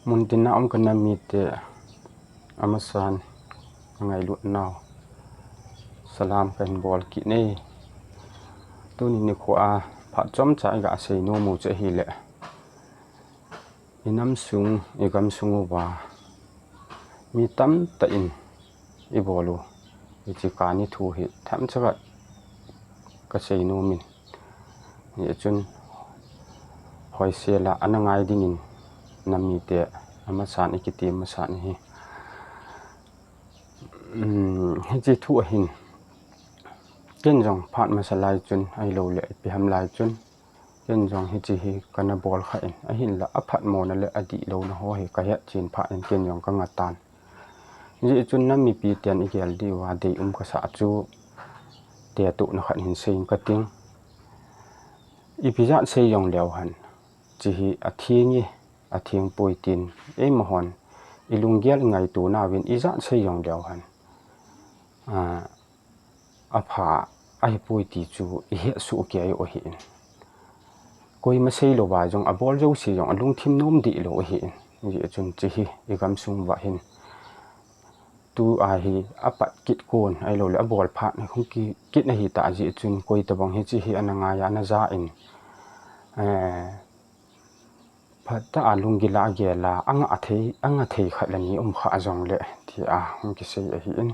Muntina kana mite amasan ngai lut naw salam kan bol ki nei tuni ni khwa pha chom cha ga sei no mu che hi le inam sung egam sungu wa mi tam ta in I bolu ichi ka ni thu hi tham chaga ka sei no min ni chun hoi se la anangai dingin nami te amasan ikiti masan hi hi thu hin ken jong phat masalai chun ai lo le pi ham lai chun ken jong hi kana bol kha in a hin la aphat mo na le adi lo na ho hi ka ya chin pha in ken jong ka ngatan ji chun nami pi tian igel di wa de ka sa chu te tu na khan hin sein ka ting I pi ja sei yong leo han chi hi a thingi a thing poitin e mohon ilungial ngai tu na win I ja sei yong leo han a pha ai poiti chu I he su ke ai o hi koi ma sei lo ba jong a bol jo si jong alung thim nom di lo hi ji chun chi hi igam sung wa hin tu a hi apat kit kon ai lo le a bol pha na khung ki kit na hi ta ji chun koi ta bang hi chi hi ananga ya na za in phata alung gi la ge la anga thei khalani kha jong le thi a hung ki sei a hi in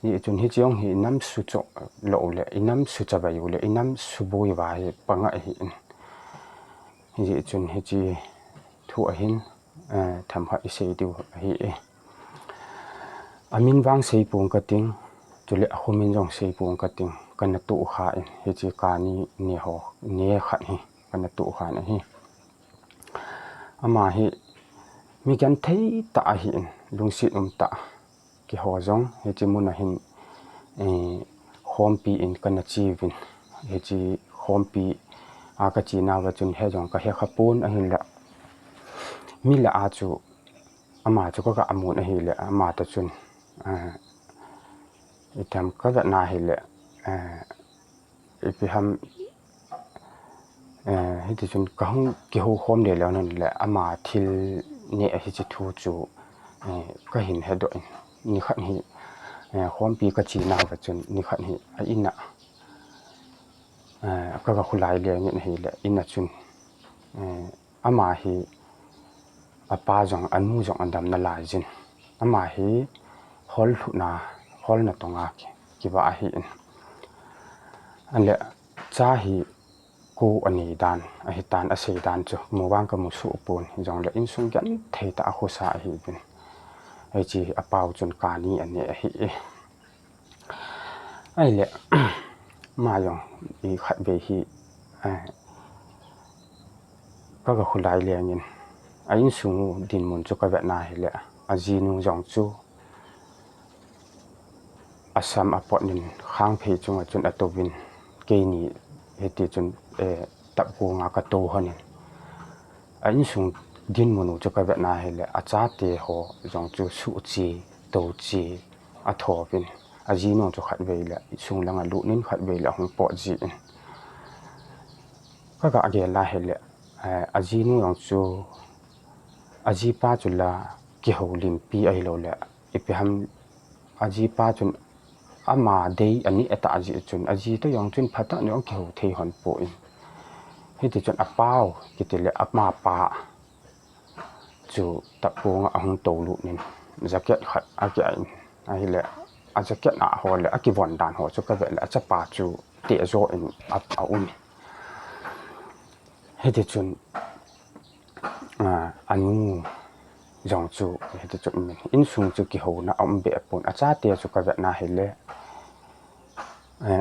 ni chun hi chiong hi nam su cho lo le inam su cha ba yu le inam su boi wa hi panga hi in ji chun hi chi thu a hin tham pha I sei du hi amin wang sei pung ka ting chule homin jong sei pung ka ting kana tu kha in hi chi ka ni ho ni kha hi kana tu kha na hi ama hi mi kan thei ta hi in lungsi ta ki ho jong hi chi mun hin khom pi in kana chi win hi chi khom pi a ka chi na wa chun he jong ka he khapun a hin la mi la a chu ama chu ka amun a hi le ama ta chun itam ka da na hi le ipi ham hi ti chun ka hung ki ho khom le la nan le ama thil ne a hi chi thu chu ka hin he do ni khan hi khom pi ka chi na wa chun ni khan hi a ina ka khulai le ni hi le ina chun ama hi apa jong anu jong andam na lai jin ama hi hol thu na hol na tonga ki ba hi in anle cha hi ko ani dan a hi tan a sei dan chu mo wang ka mu su pon jong le in sung gan thei ta khu sa hi bin ai chi apau chun ka ni ani hi ai le ma yong I khat be hi ka khulai le ngin ain sung din mun chu ka ve na hi le aji nu jong chu asam apot nin khang phe chung a chun atowin ke ni heti chun tap ko nga ka to hanin ain sung din mun chu ka ve na hi le acha te ho jong chu su chi to chi a thopin aji nu chu khat ve le sung langa lu nin khat ve le hong po ji in ka ge la he le aji nu jong chu aji pa chu la ki ho lim pi ai lo le ipi ham aji pa chun ama dei ani eta aji chun aji to yong chun phata ne ki ho thei hon po in hiti chun apao kitile apma pa chu tapong ahung to lu nin jacket khat akya in ai le a jacket na ho le akivon dan ho chu ka ve le acha pa chu te zo in a um hiti chun anu jong chu hiti chun min in sung chu ki ho na be pon acha te chu ka ve na hele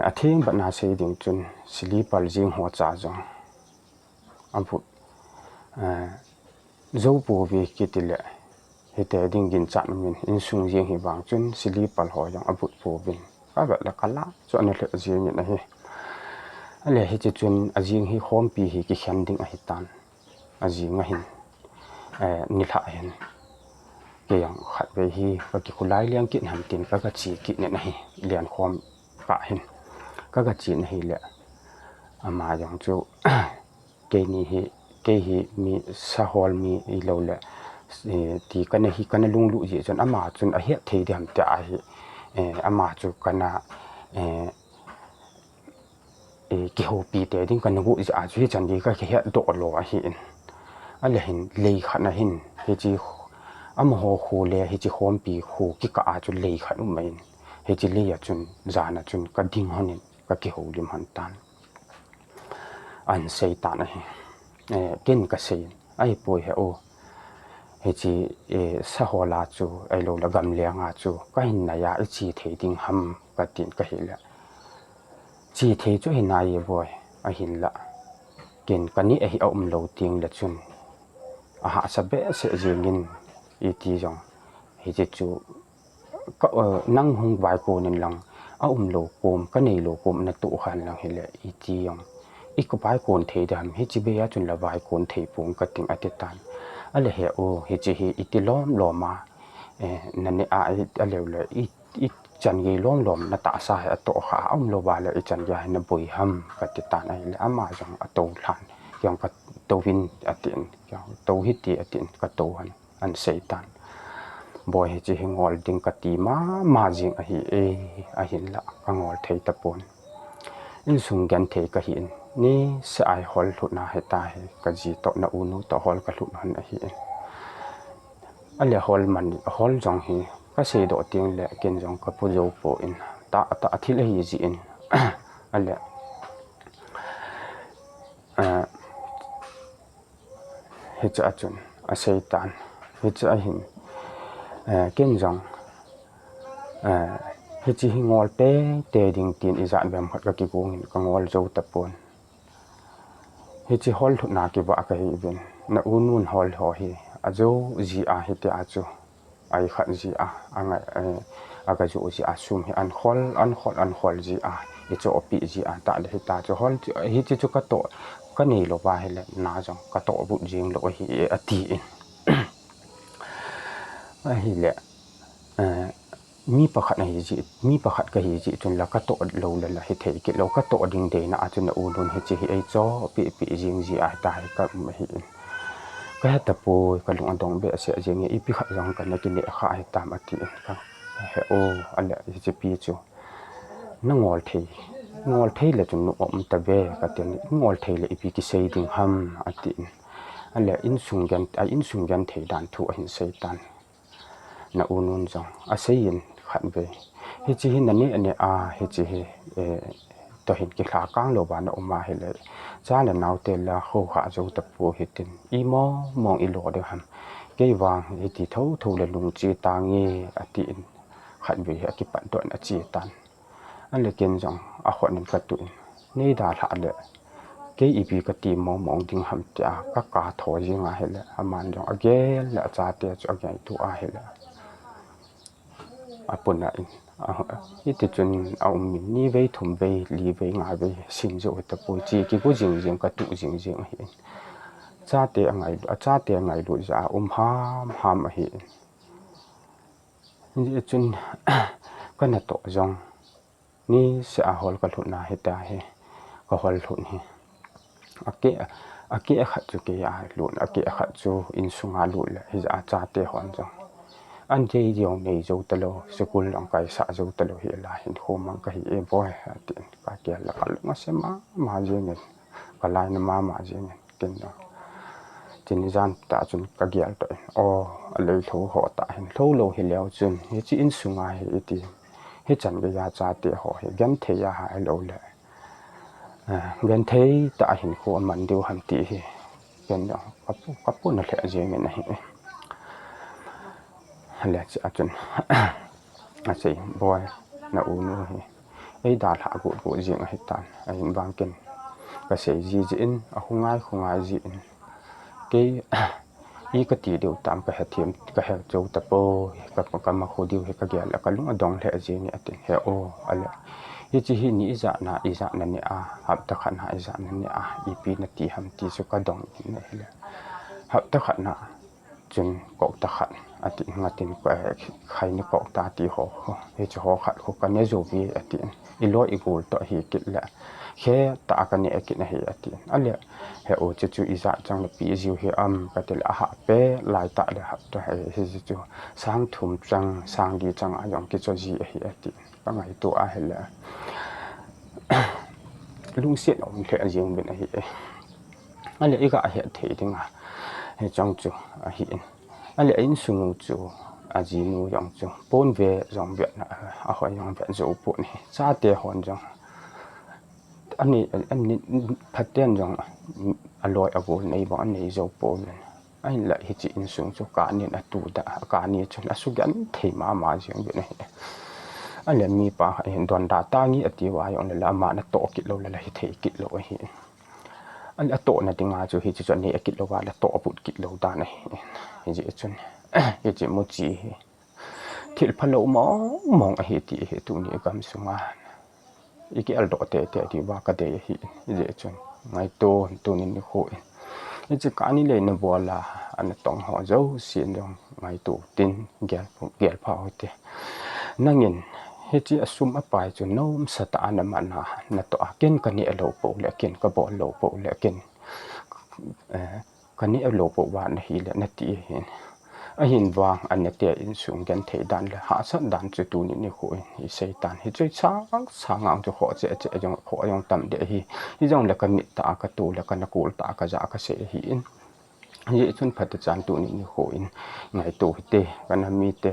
a thing ba na sei ding chun slipper jing ho cha jong abu zo pu vi kitile hite ding gin chan min in sung jing hi wang chun slipper ho jong abu pu bin ka ba la kala chu an le jing na hi ale hi chi chun ajing hi khom pi hi ki khan ding a hi tan ajing a hin ni tha hin ke yang khat ve hi ka ki khulai liang ki ham tin ka chi ki ne na hi lian khom pa hin ka chi na hi le ama yang chu ke ni hi ke hi mi sa hol mi I lo le ti kana hi kana lung lu ji chon ama chun a he thei dam ta a hi ama chu kana ki ho pi te ding kana gu ja chu chan gi ka he do lo a hi in ala hin lei khana hin he chi am ho khu le he chi khom pi khu ki ka a chu lei khanu main he chi le ya chun zana chun ka ding hanin ka ki ho lim han tan an sei tan a hi ken ka sei ai poi he o he chi sa ho la chu ai lo la gam le nga chu ka hin na ya chi thei ding ham ka tin ka hi la chi thei chu hin na ye boy a hin la ken ka ni a hi om lo ting la chun a ha sa be se jingin i ti jong he chi chu ka nang hung vai ko nin lang a lo kom ka nei lo kom na tu khan lang hi le i ti yong i ko bai kon thei dam he chi be ya chun la vai kon thei pung ka ting ate tan ale he o he chi hi itilom loma na ne a le le i chan ge lom na ta sa ha to kha lo ba le i chan ya na boi ham ka ti tan ai le ama jong a to than yong ka to win atin yong to hi ti atin ka to han an sei tan boy he chi ngol ding ka ti ma jing a hi a hin la ka ngol thei ta pon in sung gan thei ka hin ni sa ai hol thu na he ta he ka ji to na unu to hol ka thu han a hi ale hol man hol jong hi ka se do ting le ken jong ka pu jo po in ta athil hi ji in ale he cha chun a sei tan he cha hin ken jong he chi ngol te ding tin i zan bem khat ka ki gong ka ngol jo ta pon he chi hol thu na ki ba ka hi ben na unun hol ho hi ajo ji a hi te a chu ai khat ji a angai aga jo ji a sum hi an khol ji a i cho pi ji a ta le ta cho hol hi chi chu ka to ka nei lo ba he le na jong ka to bu jing lo hi a ti in a hi le mi pakhat na hi ji mi pakhat ka hi ji chun la ka to lo la hi thei ki lo ka to ding de na chun na unun hi chi hi ai cho pi jing ji a ta hi ka hi ka ta po ka lung andong be se jing i pi khat jong ka na ki ne kha ai tam ati ka he o ala hi chi pi chu na ngol thei la chun no om ta be ka ten ngol thei le i pi ki sei ding ham ati ala in sung gan thei dan thu a hin sei tan na unun jong a sein khan be hi chi hin na ni ane a hi chi hi to hin ki kha kang lo ba na oma he le cha la naw te la kho kha jo ta pu hi tin i mong i lo de ham ke wang hi ti tho le lung chi ta nge ati in khan be ha ki pan ton a chi tan an le ken jong a khon nin ka tu ni da tha le ke i pi ka ti mong ding ham ta ka tho ji nga he le aman jong again la cha te chu again tu a he le apun na in iti chun au min ni vei thum vei li vei nga vei sin jo ta pu chi ki ku jing ka tu jing hi cha te angai lu ja ham hi ni chun kana to jong ni sa hol ka thuna he ta he ka hol thun hi ake khat chu ke ya lu ake khat chu in sunga lu la hi ja cha te hon jong an jei jong nei zo ta lo school ang kai sa zo ta lo hi la hin khom mang ka hi e boy ti ka ke la kal ma se ma je ne ka lai na ma je ne ken no tin jan ta chun ka gyal to o a le tho ho ta hin tho lo hi leo chun hi chi in sunga hi ti hi chan ge ya cha te ho hi gan the ya ha lo le gan thei ta hin kho man deu ham ti hi ken no ka pu na le je ne hi le cha chun a sei boy na u nu hi ei da tha gu jing hi tan a hin bang ken ka sei ji in a khungai ji in ke i ka ti deu tam ka ha thiam ka ha chou ta po ka ma kho deu he ka gyal ka lung adong le je ni atin he o ala hi chi hi ni za na ni a hab ta khan ha za na ni a i pi na ti ham ti su ka dong ne le hab ta khan na chun ko ta khan ati ngatin ko khai ni ko ta ti ho he cho ho khat ko ka ne zo vi ati i lo i gul to hi ki la khe ta ka ne ki na he ati ale he o chu iza chang la pi jiu he ka te la ha pe lai ta le ha to he chu sang thum chang sang di chang a yong ki cho ji he ati pa ngai to a he la lung siat om the a jing ben he ale ika he the ding he chang chu a hi ale in sung chu a ji nu yong chu pon ve jong ve na a hoi yong ve zo pu ni cha te hon jongอันนี้พัดเต้นจงอร่อยอร่อยในบ้านในเจ้าปนไอ้ละฮิจิอินสูงจุการเนี่ยตูดการเนี่ยจนอสุกันเทมาเสียงแบบนี้อันนี้มีป่าเห็นดอนดาตางี้อติวายองละมานะโตกิโลละฮิเทกิโลเห็นอันนี้โตนะติงาจูฮิจิจนนี่กิโลว่าละโตปุดกิโลดานะฮิจิจนฮิจิมุจิที่พะโลมองฮิติฮิตุนี่กำสุงาอีกอัลโดเตที่ว่าก็ได้ฮิเจจนไงตัวนี้นี่โคนี่จะการนี้เลยนะบัวละอันต้องหอเจ้าเสียนยองไงตัวตินเกลพาวเตนั่งเงินเฮจิอสุมอปายจนโน้มสตานะมันนะตัวเก่นกันนี่โลโปและเก่นก็บ่โลโปและเก่นกันนี่โลโปวานฮีและนติเห็นหินวางอันนี้เตียอินสูงกันเทดันเลยหาสันดันจุดนี้นี่คุยฮิเซตันฮิจุยช้างจะขอเจยองขอยองตั้มเดียฮิจงเล็กมิตากระตูเล็กนักกูลตากระจากระเสหินยี่จุนพัฒจานตัวนี้นี่คุยไงตัวเตกันมีเต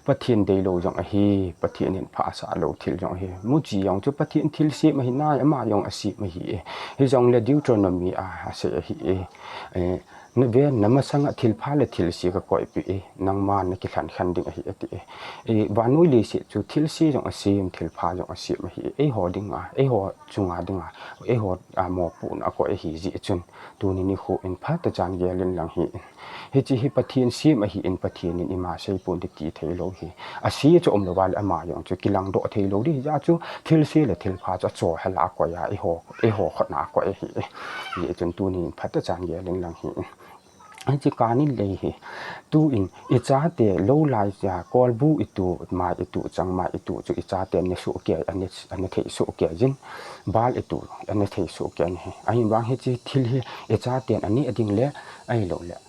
ปะเทียนเดโลยองฮีปะเทียนเห็นภาษาโลทิลยองฮีมุจียองจุปะเทียนทิลซีมาหินายมายองอสีมาฮีฮิจงเลดิวโทรนมีเสหินเวนนำมาสังทิลพาเลทิลซีก็ก่อยปีนังมานกิขันขันดิ่งฮีติวานุลิสิจูทิลซีจงอสีมทิลพาจงอสีมาฮีหอดิ่งหอจุงดิ่งหอหมอปูนก่อยฮีจีจุนตัวนี้นี่คุยพัฒจานเกลินหลังฮีเฮจิฮิปะเทียนซีมาฮีอินปะเทียนอิมาใช้ปูนติตีเทโลฮีอาศีจะอมละวาลอมายองจูกิลังโดเทโลดิยาจูทิลซีและทิลพาจะจ่อให้ลากว่ายาหอขดหนากว่าฮีจนตัวนี้พัฒจานเกลินหลังฮีอันที่การนี้เลยตัวอินอิจฉาเตะโลลายจากอลบูอิตูมาอิตูจังมาอิตูจุอิจฉาเตะเนี่ยสุกเกยอันนี้เทสุกเกยจินบาลอิตูอันนี้เทสุกเกยนี่อันนี้บางเหตุที่ที่อิจฉาเตะอันนี้ดิ่งเละไอ้โลเละ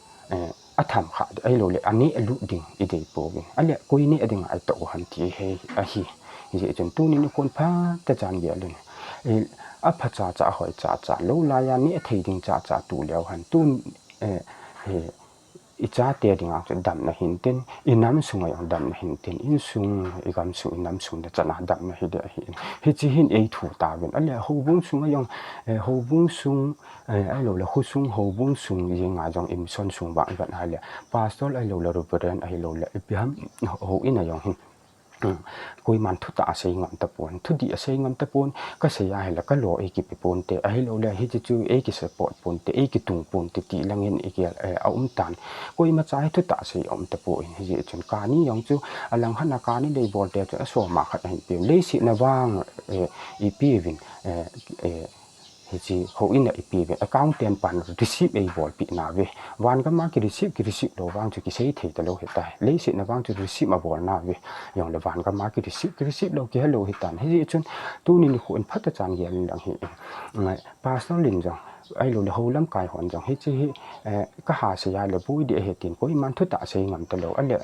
อัฐมขาดไอ้โลเละอันนี้ลุดิ่งอีเดย์โปกินอันเละกุยนี่ดิ่งไอ้โตหันที่เฮฮีนี่จนตัวนี้คนพาแต่จานเยอะเลยอัพจ่าหอยจ่าโลลายอันนี้เทดิ่งจ่าตูเลี้ยวหันตู้อิจฉาเตียดิ่งอ่ะจะดำนะหินเต็นอิน้ำสูงอย่างดำนะหินเต็นอินสูงอีกำสูงอิน้ำสูงแต่จะน่าดำนะหินเดียหินเฮจิหินถูตาเป็นอะไรหูบุ้งสูงอย่างหูบุ้งสูงไอ้เราเลยหูบุ้งสูงยังไงจังอิมซอนสูงบางกันอะไรพาสตอลไอ้เราเลยรูปเรนไอ้เราเลยพิหามหูอินอะไรอย่างหินกุยมันทุตาเสียงตะปนทุดีเสียงตะปนก็เสียให้แล้วก็รอกิไปปนเตะให้เราเลยให้จู่กิสปอร์ตปนเตะกิตุงปนตีลังเงินเอาตันกุยมาใจทุตาเสียงตะปนให้จนการนี้ยังจู่หลังหันการนี้ได้บอลเตะจะสวมมาขัดให้เปลี่ยนเลยสินะว่างอีพีวินเฮจิเขาอินเนี่ยปีเป็น account เตียนปัน receive ไอ้บอลปีนาเววันก็มากี่ receive เราวางจุดกี่เสียทีแต่เราเห็นได้เลยสินะวางจุด receive มาบอลนาเวอย่างละวันก็มากี่ receive เรากี่ให้เราเห็นได้เฮจิจนตัวนี้คนพัฒจานเยี่ยมดังเห็นพาสต้าลินจังไอ้เราเลยเขาล้ำกายหอนจังเฮจิก็หาเสียเลยปุ้ยเดียเหตุก็มันทุตาเสียงมันตลอดอันเดีย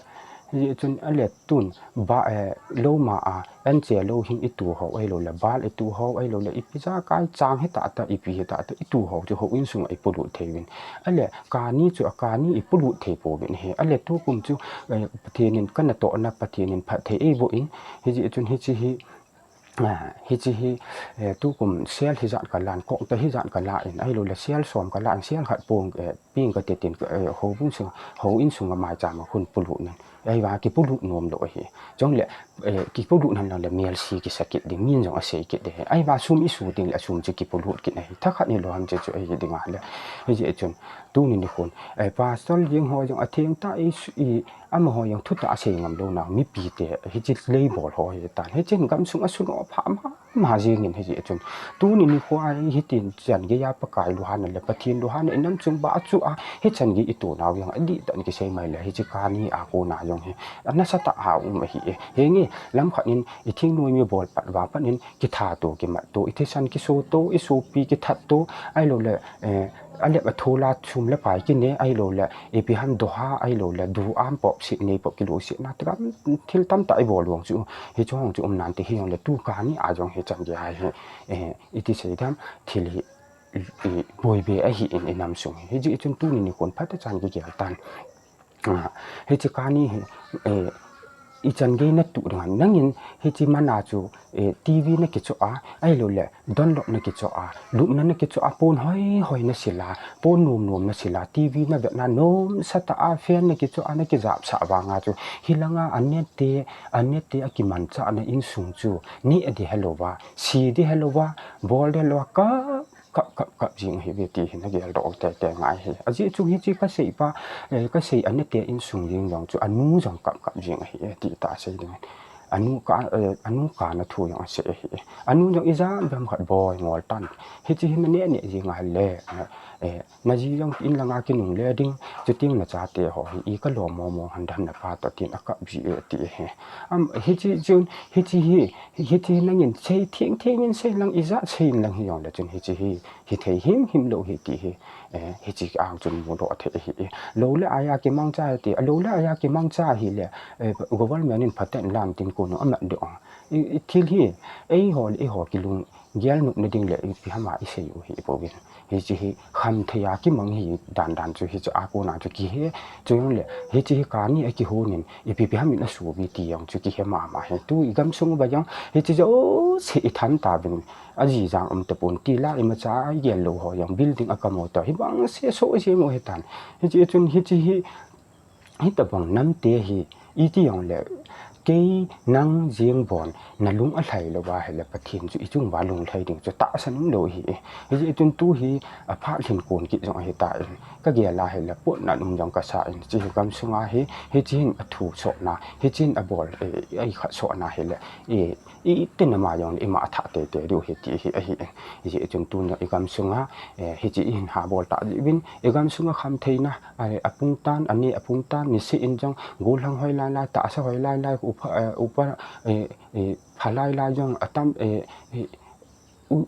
จนอันเล็ดตุนบ้าโลมาอันเจโลหินอิตูเขาไอ้โลละบ้าอิตูเขาไอ้โลละอิพิจารกายจางให้ตาอิพิเหตาอิตูเขาจะเขาอินสุงไอ้ปุรุเทวินอันเล็ดการนี้จู่การนี้อิปุรุเทโปวินเฮอันเล็ดตัวกุมจู่ประเทศนินกันโตนับประเทศนินประเทศเอโบอินเฮจิจนเฮจิฮิตู้กุมเซลฮิจันกันลานกงแต่ฮิจันกันลานไอ้เราเลยเซลสวมกันลานเซลขัดปงปิ้งก็เต็นเขาบุ้งสุงเขาอินสุงกับมาจามคนปุรุนั่นไอ้ว่ากิปุรุนมโลเฮจังเลยกิปุรุนั่นเราเลยเมียลซีกิสกิดดิ่งมินจังอาศัยกิดเดไอ้ว่าซุมอิสูดิ่งละซุมจะกิปุรุกิดไอ้ถ้าขัดนี่เราทำจะไอ้ดิ่งอะไรไอ้จนตู้นี่คนไอ้ปาสตอลยังหอยังเทียงตาไอ้อามาหอยังทุตอาเสียงมโลนามีปีเตะเฮจิเลยบอลหอยตาเฮจิงกำสุงอสุงอพา มาเจงินเฮจิจุนตูนี่นี่ควายฮิตินจันเกียปะกายลูหานั่นแหละปะทินลูหานี่น้ำจุงบาจุอาเฮจันกีอิตูนาวยังอดีตันกิเซไม่เลยเฮจิกานี่อาโกนายองเฮอันนั้นสตะหาอุมหิเฮงี้ลำขันินอิทิ้งนุยมีบอลปัดว่าปันินกิทาโตกิมาโตอิเทซันกิโซโตอิโซปีกิทัตโตไอโลเลอันเนี้ยมาโทรลาชุมและไปกินเนี่ยไอโลละเอพิฮันโดฮาไอโลละดูอามปอบสิเนปอบกิโลสินะตะกันทิลตัมตะไอบอลวงจูเฮจองจูนันติเฮยองละตูกานี่อาจองเฮจังยาเฮอิติเสดัมทิลิบอยเบไอฮิอินนำซุงเฮจิจุนตูนี่คนพัดจันกิเกตันเฮจิกานี่อีจันเกนัตุดังนั่งยินเฮจิมานาจูทีวีนักกิจอาไอโลเลดอนล็อกนักกิจอาลุมนักกิจอาปนหอยนัสิลาปนนมนัสิลาทีวีนับนาโนมสตาอาเฟียนนักกิจอานักกิจาบสาวางาจูฮิลังอาอันเนตอากิมันจะอันอินสุงจูนี่อดีฮัลโลวาซีดีฮัลโลวาบอลเดลวากับจิงเฮเวตีนักเรียนดอกแต่ง่ายเฮอจิจุงเฮจิก็เสียป่ะก็เสียอันนี้เตอินสุงยิงยองจูอันนู้จังกับจิงเฮตีตาเสียดึงอันนู้การทูยองเสียเฮอันนู้จังอีจ้าแบบขัดบอยงอลตันเฮจิเฮมันเนี่ยจิงหันเล่นาจียองอินลังอากินุงเลดิ้งจุดติ้งมาจากเตะหออีก็หล่อมองหันดันนับปาตัดตินอากาศจีตีเฮเฮจิจุนเฮจินั่งยินเสียเที่ยงยินเสียลังอีจ้าเสียลังฮิยองเลยจุนเฮจิเทหิมโลเฮติเฮจิอ่างจุนมุดอเทเฮโลเลอายากิมังจ่าติโลเลอายากิมังจ่าเฮเลกวลแมนินพัฒน์ลามตินโกนอมดองทิลเฮไอหอกิลุงเยลนุนดิ่งเลพิหามาอิเซยูเฮปวินเฮจิคำทยากิมังเฮดันจูเฮจิอาโกนาจูกิเฮจูยองเลเฮจิการนี่ไอกิโฮนินพิหามินสูบิตียองจูกิเฮมาเฮตูอีกัมซุงบะยังเฮจิโอเสอิทันตาบินอาจีจางตะปนตีลาอิมาจ้าเยลโลหอยังบิลดิ้งอากาโมตฮิบังเสียโซเซโมเฮตันเฮจิจุนเฮจิฮิตะบังน้ำเตฮิอีที่ยองเลเกนังเจียงบอนนั่นลุงอะไรละว่าให้ละปะทินจุอีจุงว่าลุงไทยดิ่งจะตะสนุนโลหิเฮจิจุนตู้หิอภาถินโกนกิจองเฮตาก็เกียลาให้ละปวดนั่นยองกะสาจิกำสุงาเฮจินอถูโซนาเฮจินอบอลไอขะโซนาเฮละอีตินมายองมาทะเตดูเฮติเฮจุนตู้เนี่ยกำสุงาเฮจิอินหาบอลตาวินกำสุงาคำเทนะอปุงตันอันนี้อปุงตันนี่สิอินจังกูลังหอยลายตาสะหอยลายอุปพาลายยองตัม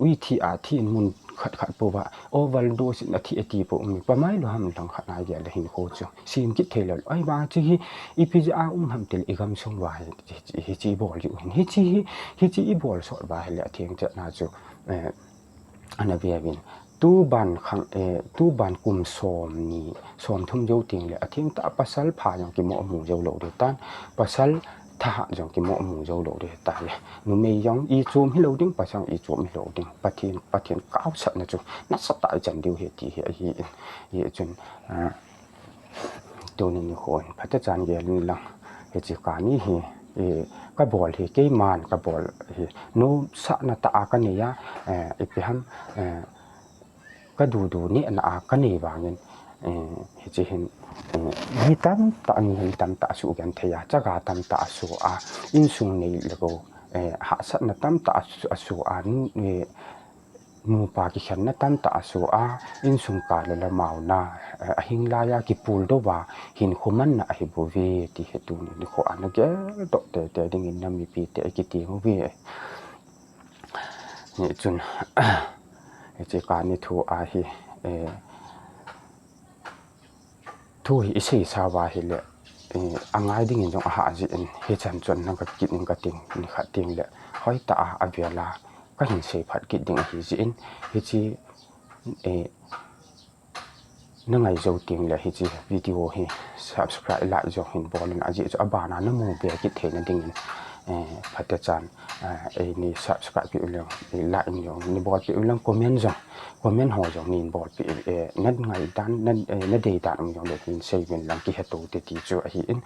วิธีอาที่มุนขัดปว่าโอวัลโดสินาทีตีปมีประมาณเราทำหลังขัดนายเดียร์หินโคจงซีมกิเทลไอ้บ้าจีอีพีจะเอาทำเตลอีกำสงวายเฮจีบอลอยู่เฮจีอีบอลสอดบ่ายเลยเทียงจะน่าจะอันนั้นเบียบินตู้บันกุมสอมนี่สอมทุ่มเยาติงเลยเทียงตาปัสสัลพาอย่างกิโมอมูเยาโลเดตันปัสสัลถ้าจังกิโมอมูเยาโลเดตายนุเมยองอีจูมฮิโลดิ้งปัสสังอีจูมฮิโลดิ้งปะเทียนก้าวสันนะจูนัสตายจันเดียวเฮตีเฮจนตัวนี้คนพัฒจารย์เยลินลังเฮจิกานี่เฮก็บอลเฮเกมานก็บอลเฮโนสันตากันเนี่ยอีพิฮัมก็ดูนี่อันอากันนี่บางอย่างเฮจิเห็นฮิตัมตานี่ฮิตัมตาสูกันเทียจักาตัมตาสูอินสุงนี่แล้วก็หาสันตัมตาสูมูปากิขันตัมตาสูอินสุงกาลละมาวนาหิงลายากิปูลโดวาหินคุมันนะฮิบูวีที่เหตุนี้ขออันนั้นแกตกแต่ดิ่งน้ำมีปีแต่กิติฮูวีนี่จนเจการนี่ทูอาฮีทูอิสิสาวาฮิเลอังไงดิ่งจงอาหารจีนเฮจันจนนั่งกับกินกับติงนี่ขัดติงเลหอยตาอาเบียลาก็เห็นเสพัดกินดิ่งฮิจีนฮิจีนั่งไงโจติงเลยฮิจีวิดีโอฮิ subscribe ไลค์จงเห็นบอลนั่นอาจจะอบานาน้ำมูเบียกิเทนั่นดิ่งพัฒจารย์นี่ subscribe ไปอุลงไลค์จงนี่บอลไปอุลงคอมเมนต์จงคอมเมนต์หัวจงนี่บอลไปนั่นไงด้านนั่นเดย์ด้านจงเลยหินเซเว่นลังกิเหตุเตติจูหิน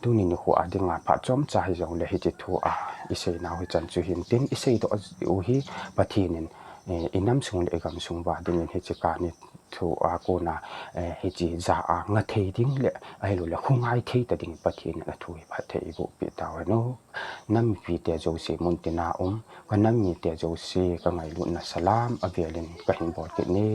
ดูนี่หัวดิ่งมาพัดจอมใจจงเลยฮิจิทัวอิเซนาวฮิจันจูหินเป็นอิเซตัวอุฮิปะทีนิน inam sung le gam sung ba ding he che ka ni thu a ko na he chi za a nga thei ding le ai lo le khungai thei ta ding pathin a thu ba thei bo pi ta wa no nam pi te jo se mun te na ka nam mi te jo se ka ngai lu na salam a velin ka hin bol ke ni